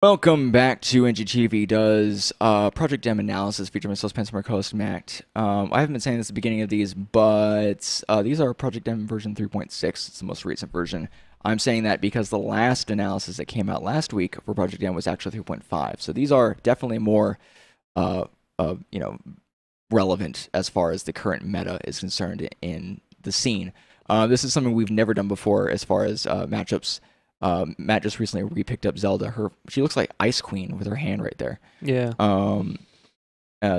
Welcome back to NGTV Does Project M Analysis featuring myself, Spencer, my co-host, Matt. I haven't been saying this at the beginning of these, but these are Project M version 3.6. It's the most recent version. I'm saying that because the last analysis that came out last week for Project M was actually 3.5. So these are definitely more, relevant as far as the current meta is concerned in the scene. This is something we've never done before as far as matchups. Matt just recently re-picked up Zelda. She looks like Ice Queen with her hand right there. Yeah.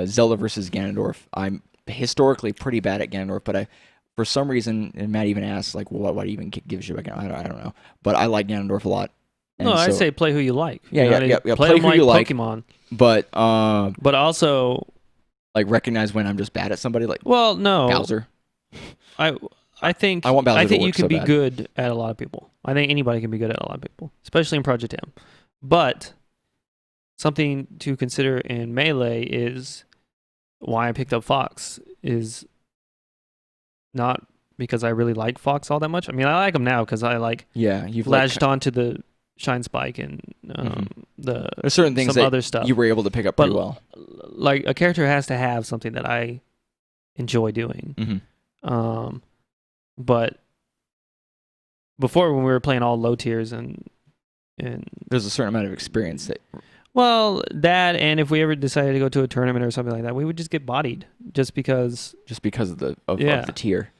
Zelda versus Ganondorf. I'm historically pretty bad at Ganondorf, but for some reason, and Matt even asked, like, why do you even give a shit about Ganondorf? I don't know. But I like Ganondorf a lot. And no, I say play who you like. Yeah. Play who you like. Pokemon. But also, like, recognize when I'm just bad at somebody, like Bowser. I think I want Bowser to work you can so be bad. good at a lot of people. I think anybody can be good at a lot of people, especially in Project M. But something to consider in Melee is why I picked up Fox is not because I really like Fox all that much. I mean, I like him now because I you've latched onto the Shine Spike and there's certain things that other stuff you were able to pick up pretty well. Like a character has to have something that I enjoy doing. Mm-hmm. But before, when we were playing all low tiers and there's a certain amount of experience that. Well, that, and if we ever decided to go to a tournament or something like that, we would just get bodied just because of the tier.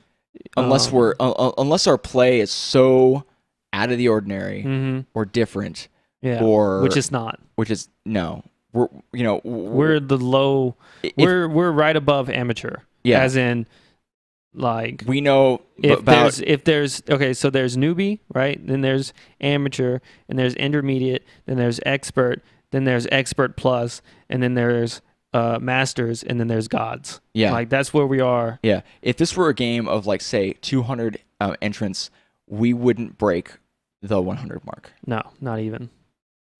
Unless unless our play is so out of the ordinary or different, which is not. We're the low. We're right above amateur. Yeah, as in. Like we know if there's so there's newbie, right? Then there's amateur, and there's intermediate, then there's expert, then there's expert plus, and then there's masters, and then there's gods. Yeah, like that's where we are. Yeah, if this were a game of like say 200 entrants, we wouldn't break the 100 mark. No, not even.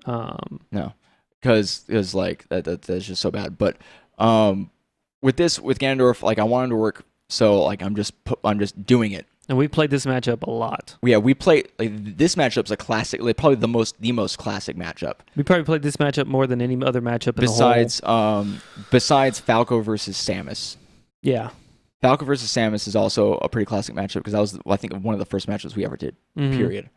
No, because like that's just so bad. But with Ganondorf, like I wanted to work. So like I'm just doing it. And we played this matchup a lot. Yeah, we play like this matchup's a classic, like probably the most classic matchup. We probably played this matchup more than any other matchup besides Falco versus Samus. Yeah. Falco versus Samus is also a pretty classic matchup because that was I think one of the first matchups we ever did. Period.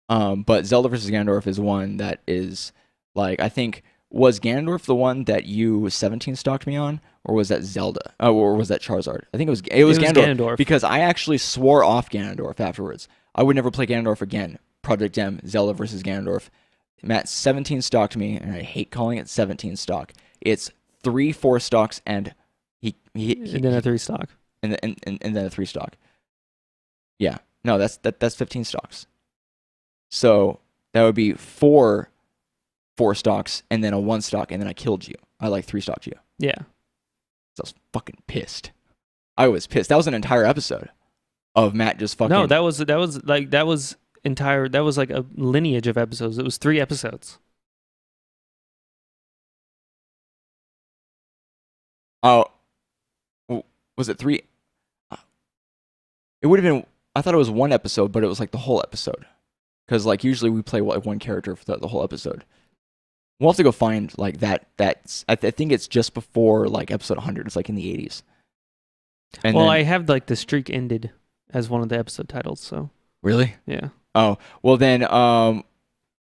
But Zelda versus Ganondorf is one that is like I think was Ganondorf the one that you 17 stalked me on? Or was that Zelda? Or was that Charizard? I think it was Ganondorf. Because I actually swore off Ganondorf afterwards. I would never play Ganondorf again. Project M, Zelda versus Ganondorf. Matt 17 stalked me, and I hate calling it 17 stalk. It's 3-4 stalks and and then a 3 stock. And then a 3 stock. Yeah. No, that's 15 stalks. So that would be 4 stocks and then a 1 stock, and then I killed you. I like 3 stocked you. Yeah. I was fucking pissed. I was pissed. That was an entire episode of Matt just fucking. No, that was like a lineage of episodes. It was 3 episodes. Oh, was it 3? It would have been. I thought it was 1 episode, but it was like the whole episode. Because like usually we play like 1 character for the whole episode. We'll have to go find like that. I think it's just before like episode 100. It's like in the 80s. And I have like the streak ended as one of the episode titles. So really, yeah. Oh well, then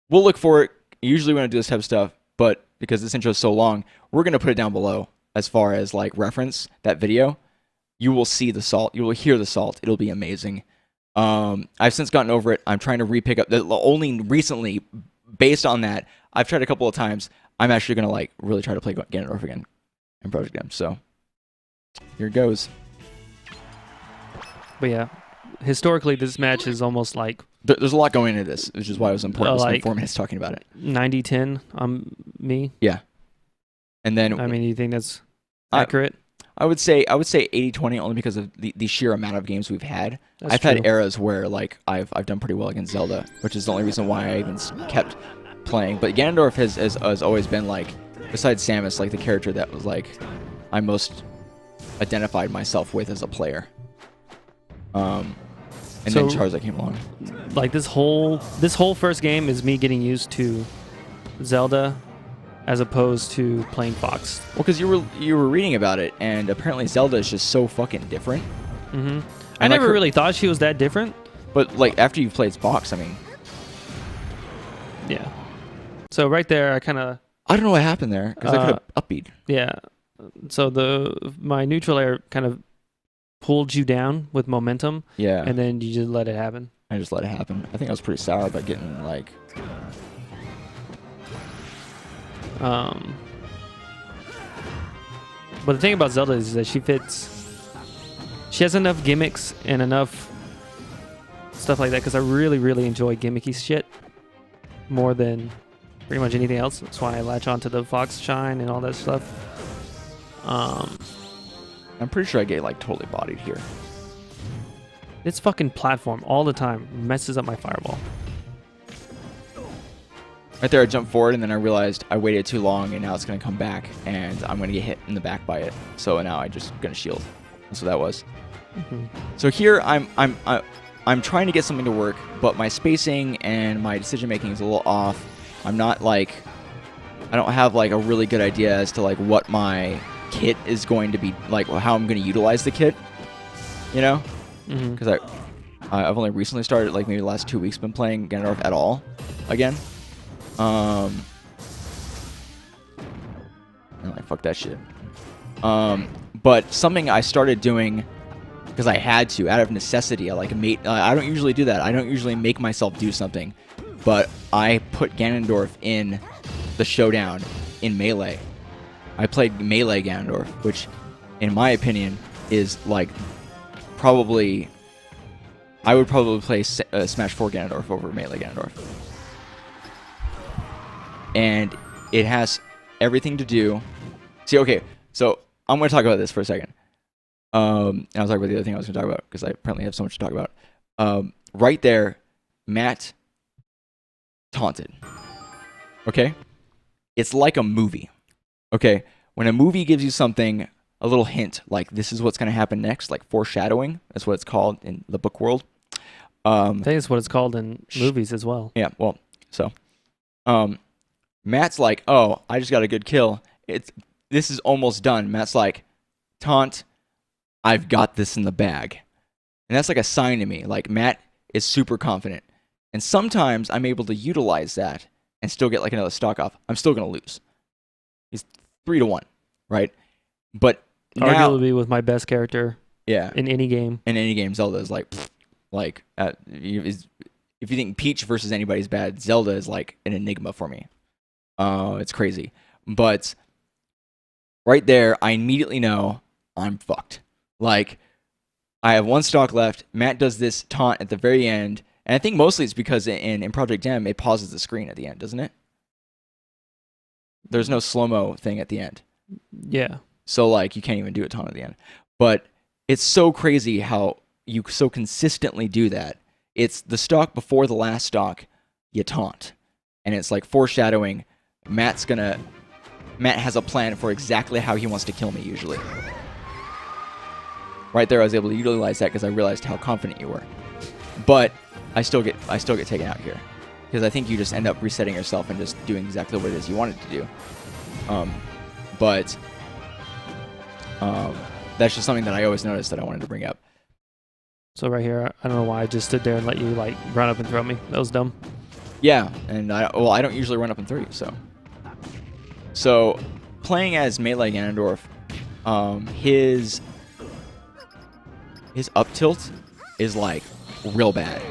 we'll look for it. Usually we don't do this type of stuff, but because this intro is so long, we're gonna put it down below as far as like reference that video. You will see the salt. You will hear the salt. It'll be amazing. I've since gotten over it. I'm trying to re-pick up. Only recently, based on that. I've tried a couple of times. I'm actually going to like really try to play Ganondorf again in Project M. So here it goes. But yeah, historically this match is almost like... There's a lot going into this, which is why it was important to spend 4 minutes talking about it. 90-10 on me? Yeah. And then... I mean, you think that's accurate? I would say 80-20 only because of the sheer amount of games we've had. I've had eras where like I've done pretty well against Zelda, which is the only reason why I even kept playing. But Ganondorf has always been like, besides Samus, like the character that was like I most identified myself with as a player. And then Charizard came along. Like this whole first game is me getting used to Zelda as opposed to playing Fox. Well, because you were reading about it, and apparently Zelda is just so fucking different. Mm-hmm. I never really thought she was that different. But like after you've played Fox, I mean, yeah. So right there, I don't know what happened there because I could have upbeat. Yeah. So my neutral air kind of pulled you down with momentum. Yeah. And then you just let it happen. I just let it happen. I think I was pretty sour about getting like. But the thing about Zelda is that she has enough gimmicks and enough stuff like that, because I really, really enjoy gimmicky shit more than pretty much anything else. That's why I latch onto the Fox Shine and all that stuff. I'm pretty sure I get like totally bodied here. This fucking platform all the time messes up my fireball. Right there, I jumped forward, and then I realized I waited too long, and now it's going to come back, and I'm going to get hit in the back by it. So now I'm just going to shield. That's what that was. Mm-hmm. So here, I'm trying to get something to work, but my spacing and my decision making is a little off. I'm not like, I don't have like a really good idea as to like what my kit is going to be, like how I'm going to utilize the kit. You know, because I've only recently started, like maybe the last 2 weeks, been playing Ganondorf at all again. No, I fuck that shit. But something I started doing because I had to, out of necessity. I don't usually do that. I don't usually make myself do something, but I put Ganondorf in the showdown in Melee. I played Melee Ganondorf, which, in my opinion, is like probably. I would probably play Smash 4 Ganondorf over Melee Ganondorf. And it has everything to do. See, okay, so I'm going to talk about this for a second. And I'll talk about the other thing I was going to talk about because I apparently have so much to talk about. Right there, Matt taunted. Okay? It's like a movie. Okay? When a movie gives you something, a little hint, like this is what's going to happen next, like foreshadowing, that's what it's called in the book world. I think it's what it's called in movies as well. Yeah, well, so. Matt's like, oh, I just got a good kill. This is almost done. Matt's like, taunt, I've got this in the bag. And that's like a sign to me. Like, Matt is super confident. And sometimes I'm able to utilize that and still get like another stock off. I'm still going to lose. He's 3-1, right? But now, arguably with my best character yeah, in any game. In any game, Zelda is like if you think Peach versus anybody's bad, Zelda is like an enigma for me. It's crazy. But right there, I immediately know I'm fucked. Like, I have one stock left. Matt does this taunt at the very end. And I think mostly it's because in Project M, it pauses the screen at the end, doesn't it? There's no slow-mo thing at the end. Yeah. So, like, you can't even do a taunt at the end. But it's so crazy how you so consistently do that. It's the stock before the last stock, you taunt. And it's like foreshadowing. Matt has a plan for exactly how he wants to kill me, usually. Right there, I was able to utilize that because I realized how confident you were. But I still get taken out here. Because I think you just end up resetting yourself and just doing exactly what it is you wanted to do. But that's just something that I always noticed that I wanted to bring up. So right here, I don't know why I just stood there and let you like run up and throw me. That was dumb. Yeah, and I don't usually run up and throw you, so playing as Melee Ganondorf, his up tilt is like real bad.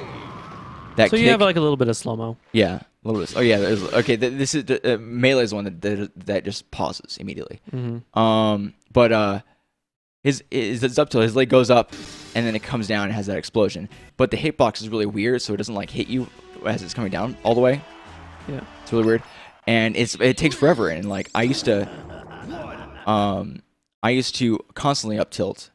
That so you have like a little bit of slow mo. Yeah, a little bit. Oh yeah, okay. This is Melee is the one that just pauses immediately. Mm-hmm. But his up tilt, his leg goes up, and then it comes down and has that explosion. But the hitbox is really weird, so it doesn't like hit you as it's coming down all the way. Yeah, it's really weird, and it takes forever. And like I used to constantly up tilt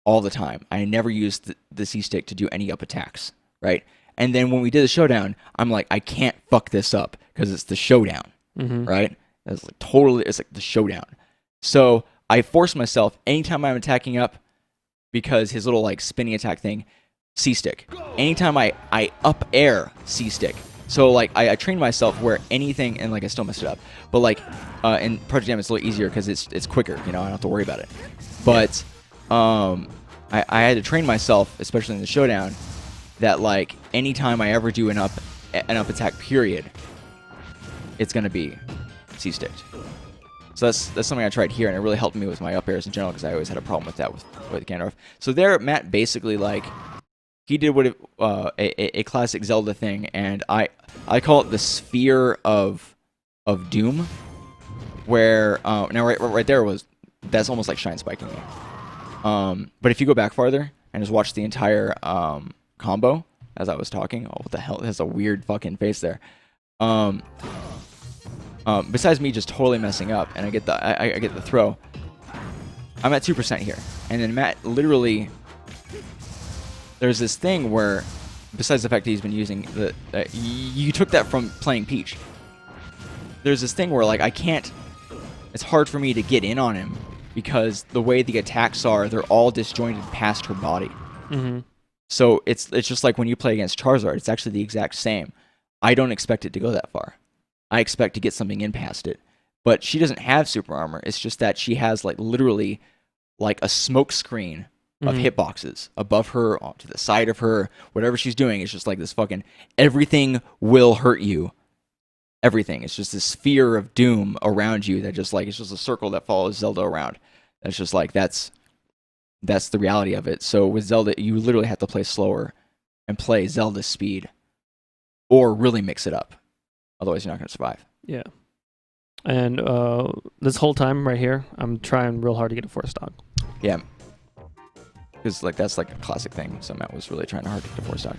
all the time. I never used the C stick to do any up attacks, right? And then when we did the showdown, I'm like, I can't fuck this up because it's the showdown, right? It's like the showdown. So I force myself anytime I'm attacking up, because his little like spinning attack thing, C stick. Anytime I up air, C stick. So like I trained myself where anything, and like I still messed it up, but like in Project M it's a little easier because it's quicker, you know, I don't have to worry about it. But I had to train myself, especially in the showdown, that like anytime I ever do an up attack period, it's gonna be C-sticked. So that's something I tried here, and it really helped me with my up airs in general because I always had a problem with that with Ganondorf. So there, Matt basically like he did what a classic Zelda thing, and I call it the sphere of doom, where now right there that's almost like shine spiking me. But if you go back farther and just watch the entire combo as I was talking, oh what the hell, it has a weird fucking face there. Besides me just totally messing up, and I get the throw, I'm at 2% here, and then Matt literally, there's this thing where, besides the fact that he's been using you took that from playing Peach. There's this thing where like it's hard for me to get in on him because the way the attacks are, they're all disjointed past her body. Mm-hmm. So it's just like when you play against Charizard, it's actually the exact same. I don't expect it to go that far. I expect to get something in past it. But she doesn't have super armor. It's just that she has like literally like a smoke screen of hitboxes above her, to the side of her, whatever she's doing. It's just like this fucking everything will hurt you. Everything. It's just this sphere of doom around you that just like it's just a circle that follows Zelda around. It's just like that's the reality of it. So with Zelda, you literally have to play slower and play Zelda's speed, or really mix it up. Otherwise, you're not going to survive. Yeah. And this whole time right here, I'm trying real hard to get a 4-stock. Yeah. Because like that's like a classic thing. So Matt was really trying hard to get a 4-stock.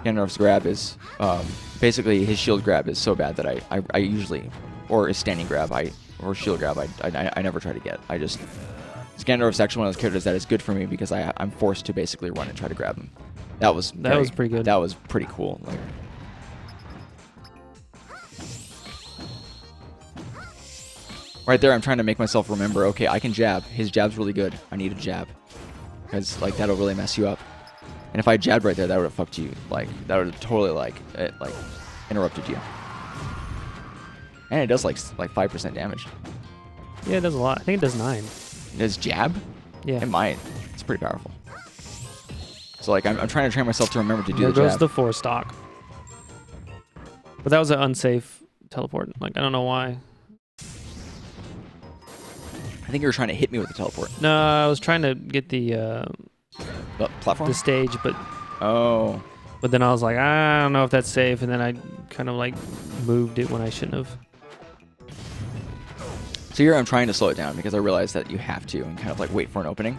Ganondorf's grab is basically his shield grab is so bad that I usually, or his standing grab, or shield grab, I never try to get. Ganondorf's actually one of those characters that is good for me because I'm forced to basically run and try to grab him. That was pretty good. That was pretty cool. Like, right there, I'm trying to make myself remember. Okay, I can jab. His jab's really good. I need a jab because like that'll really mess you up. And if I jabbed right there, that would have fucked you. Like that would have totally like interrupted you. And it does like 5% damage. Yeah, it does a lot. I think it does 9. It does jab? Yeah. It might. It's pretty powerful. So like I'm trying to train myself to remember to do there the jab. There goes the 4-stock. But that was an unsafe teleport. Like I don't know why. I think you were trying to hit me with the teleport. No, I was trying to get the platform? the stage, but oh. But then I was like, I don't know if that's safe, and then I kind of like moved it when I shouldn't have. So here I'm trying to slow it down because I realize that you have to and kind of like wait for an opening.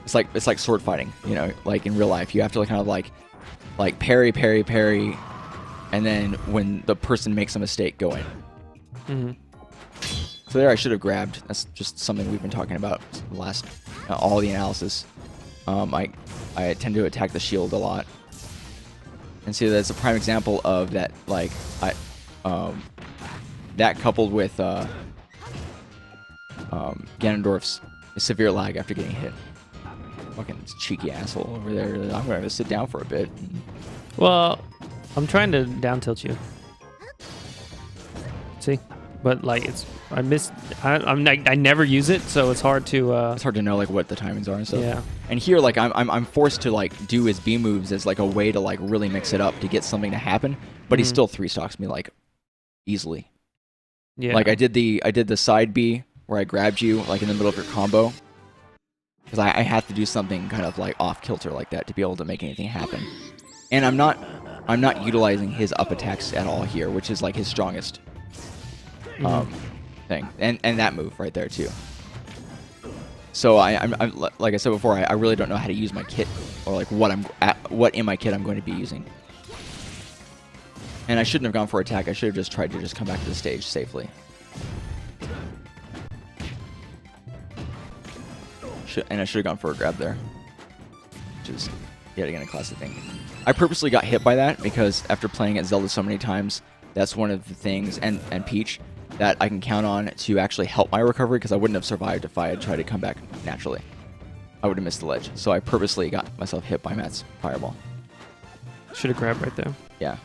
It's like sword fighting, you know, like in real life. You have to like kind of like parry, and then when the person makes a mistake, go in. Mm-hmm. So there I should have grabbed. That's just something we've been talking about the last all the analysis. I tend to attack the shield a lot. And see, that's a prime example of that, like, that coupled with Ganondorf's severe lag after getting hit. Fucking cheeky asshole over there. I'm going to sit down for a bit. Well, I'm trying to down tilt you. See? But, like, I never use it, so it's hard to... It's hard to know, like, what the timings are and stuff. Yeah. And here, like, I'm forced to, like, do his B moves as, like, a way to, like, really mix it up to get something to happen. But he still 3-stocks me, like, easily. Yeah. Like, I did the side B where I grabbed you, like, in the middle of your combo. Because I have to do something kind of, like, off-kilter like that to be able to make anything happen. And I'm not utilizing his up attacks at all here, which is, like, his strongest thing. And that move right there, too. So I'm like I said before, I really don't know how to use my kit, or like what in my kit I'm going to be using. And I shouldn't have gone for attack. I should have just tried to just come back to the stage safely. And I should have gone for a grab there, which is yet again a classic thing. I purposely got hit by that because after playing at Zelda so many times, that's one of the things, and Peach, that I can count on to actually help my recovery, because I wouldn't have survived if I had tried to come back naturally. I would have missed the ledge. So I purposely got myself hit by Matt's fireball. Should have grabbed right there. Yeah.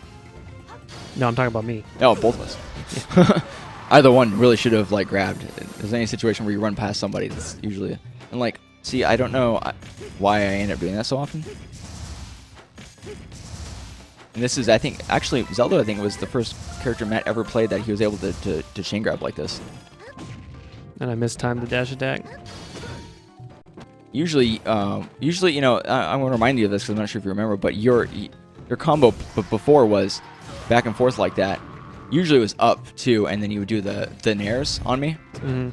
No, I'm talking about me. Oh, both of us. Either one really should have like grabbed. If there's any situation where you run past somebody, that's usually and like. See, I don't know why I end up doing that so often. And this is, I think, actually Zelda. I think was the first character Matt ever played that he was able to chain grab like this. And I mistimed the dash attack. Usually, you know, I'm gonna remind you of this because I'm not sure if you remember, but your combo before was back and forth like that. Usually it was up too, and then you would do the nairs on me. Mm-hmm.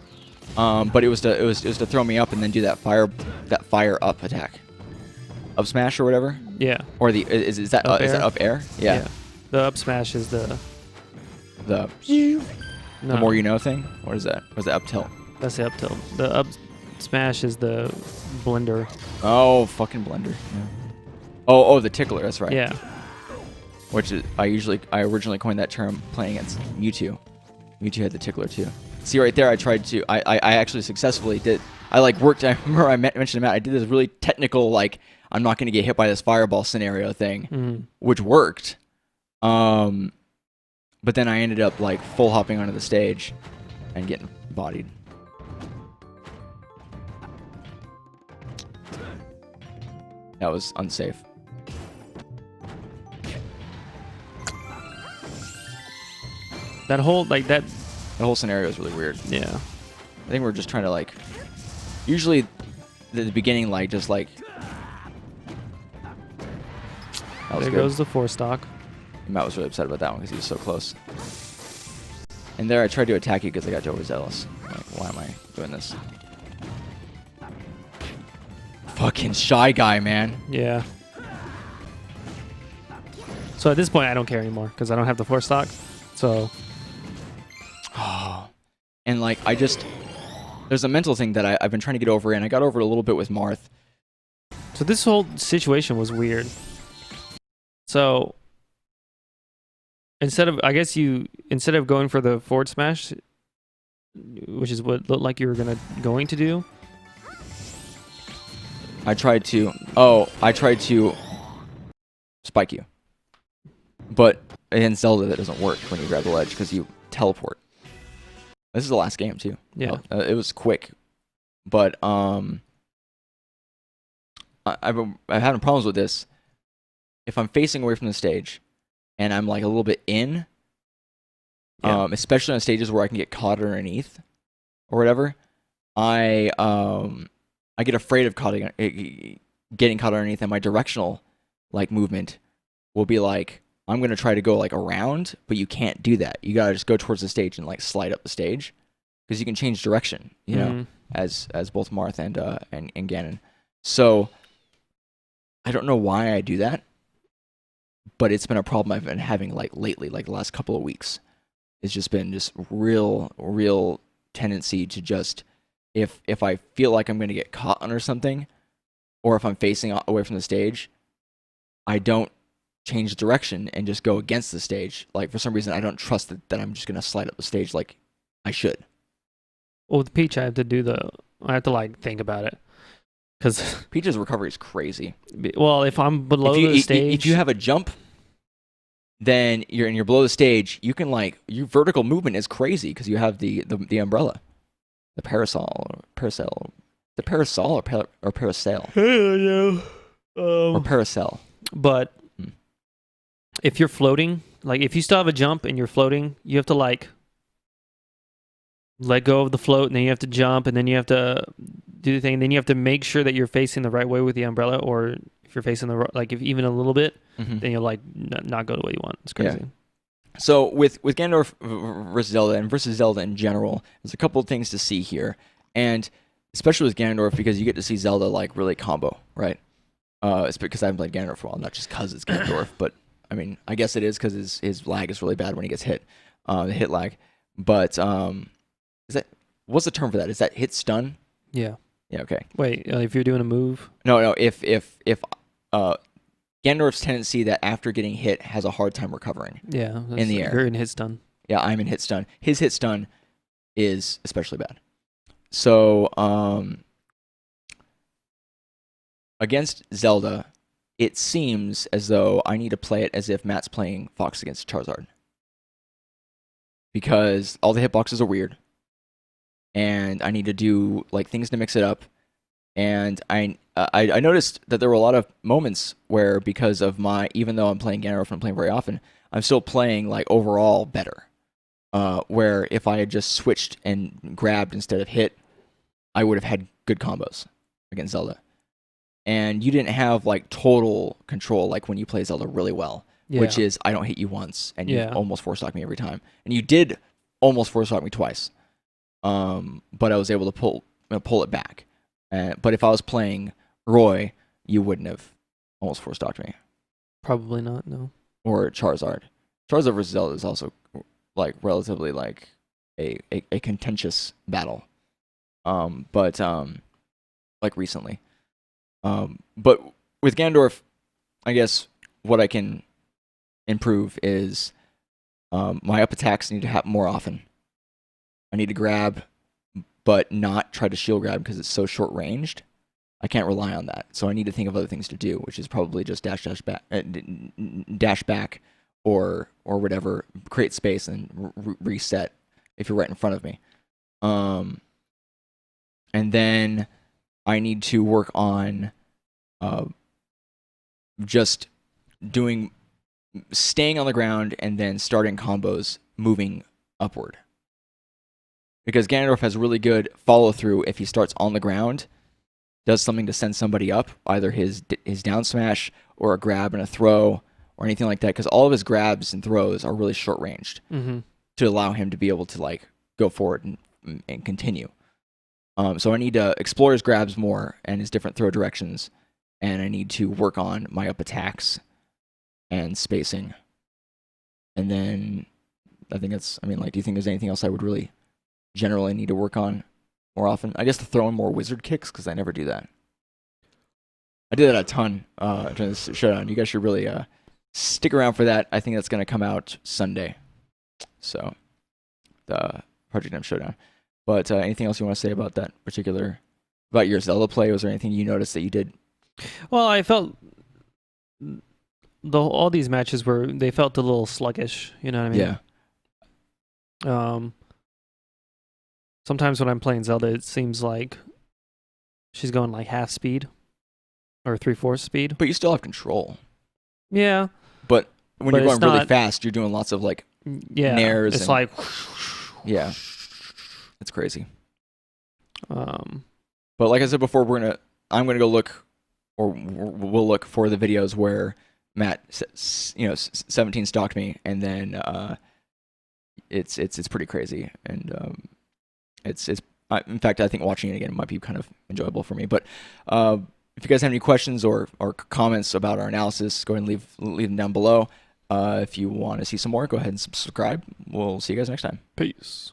But it was to throw me up and then do that fire up attack, up smash or whatever. Yeah. Or is that up air? Yeah. The up smash is the more you know thing. What is that? Or is that up tilt? That's the up tilt. The up smash is the blender. Oh, fucking blender. Yeah. Oh, the tickler. That's right. Yeah. Which is I originally coined that term playing against Mewtwo. Mewtwo had the tickler too. See right there, I actually successfully did. I like worked. I remember I mentioned to Matt. I did this really technical like I'm not going to get hit by this fireball scenario thing, which worked. But then I ended up like full hopping onto the stage and getting bodied. That was unsafe. That whole like that. The whole scenario is really weird. Yeah. I think we're just trying to like. Usually, the beginning like just like. There goes the 4-stock. Matt was really upset about that one because he was so close. And there I tried to attack you because I got overzealous. Like, why am I doing this? Fucking shy guy, man. Yeah. So at this point, I don't care anymore because I don't have the 4-stock. So. Oh. And like, there's a mental thing that I've been trying to get over, and I got over it a little bit with Marth. So this whole situation was weird. So instead of going for the forward smash, which is what looked like you were going to do, I tried to spike you. But in Zelda that doesn't work when you grab the ledge because you teleport. This is the last game too. Yeah. It was quick. But I've having problems with this. If I'm facing away from the stage and I'm like a little bit in, especially on stages where I can get caught underneath or whatever, I get afraid of getting caught underneath, and my directional like movement will be like I'm gonna try to go like around, but you can't do that. You gotta just go towards the stage and like slide up the stage because you can change direction, you know, as both Marth and Ganon. So I don't know why I do that. But it's been a problem I've been having like lately, like the last couple of weeks. It's just been real tendency to just if I feel like I'm going to get caught under something, or if I'm facing away from the stage, I don't change direction and just go against the stage. Like for some reason, I don't trust that I'm just going to slide up the stage like I should. Well, with Peach, I have to like think about it. Because Peach's recovery is crazy. Well, if I'm below the stage, if you have a jump, then you're below the stage. You can like your vertical movement is crazy because you have the umbrella, the parasol, the parasol or parasail. I don't know. Or parasail. But if you're floating, like if you still have a jump and you're floating, you have to like let go of the float, and then you have to jump, and then you have to do the thing, and then you have to make sure that you're facing the right way with the umbrella, or if you're facing like if even a little bit, then you'll like not go the way you want. It's crazy. Yeah. So with Ganondorf versus Zelda and versus Zelda in general, there's a couple of things to see here, and especially with Ganondorf because you get to see Zelda like really combo, right? It's because I haven't played Ganondorf for a while, not just because it's Ganondorf, but I mean I guess it is because his lag is really bad when he gets hit, the hit lag. But what's the term for that? Is that hit stun? Yeah. Yeah. Okay. Wait, if you're doing a move? No. If Ganondorf's tendency that after getting hit has a hard time recovering. Yeah. In the air. You're in hit stun. Yeah, I'm in hit stun. His hit stun is especially bad. So against Zelda, it seems as though I need to play it as if Matt's playing Fox against Charizard. Because all the hitboxes are weird. And I need to do like things to mix it up. And I noticed that there were a lot of moments where, because of even though I'm playing Ganondorf and I'm playing very often, I'm still playing like overall better. Where if I had just switched and grabbed instead of hit, I would have had good combos against Zelda. And you didn't have like total control like when you play Zelda really well, which is I don't hit you once and you almost four-stock me every time. And you did almost four-stock me twice. But I was able to pull it back. But if I was playing Roy, you wouldn't have almost four-stocked me. Probably not, no. Or Charizard. Charizard versus Zelda is also like relatively like a contentious battle. But like recently. But with Ganondorf, I guess what I can improve is my up attacks need to happen more often. I need to grab, but not try to shield grab because it's so short ranged. I can't rely on that, so I need to think of other things to do, which is probably just dash back, or whatever, create space and reset if you're right in front of me. And then I need to work on just staying on the ground and then starting combos moving upward. Because Ganondorf has really good follow through if he starts on the ground, does something to send somebody up, either his down smash or a grab and a throw or anything like that. Because all of his grabs and throws are really short ranged to allow him to be able to like go forward and continue. So I need to explore his grabs more and his different throw directions, and I need to work on my up attacks and spacing. And then I think do you think there's anything else I would really generally need to work on more often? I guess to throw in more wizard kicks, because I never do that. I did that a ton during this showdown. You guys should really stick around for that. I think that's going to come out Sunday. So, the Project M showdown. But anything else you want to say about that about your Zelda play? Was there anything you noticed that you did? Well, I felt all these matches they felt a little sluggish. You know what I mean? Yeah. Sometimes when I'm playing Zelda, it seems like she's going like half speed or 3/4 speed. But you still have control. Yeah. But when you're going really fast, you're doing lots of like nairs. It's like yeah. It's crazy. But like I said before, I'm gonna go look, or we'll look for the videos where Matt, 17 stalked me, and then it's pretty crazy, and in fact, I think watching it again might be kind of enjoyable for me. But if you guys have any questions or comments about our analysis, go ahead and leave them down below. If you want to see some more, go ahead and subscribe. We'll see you guys next time. Peace.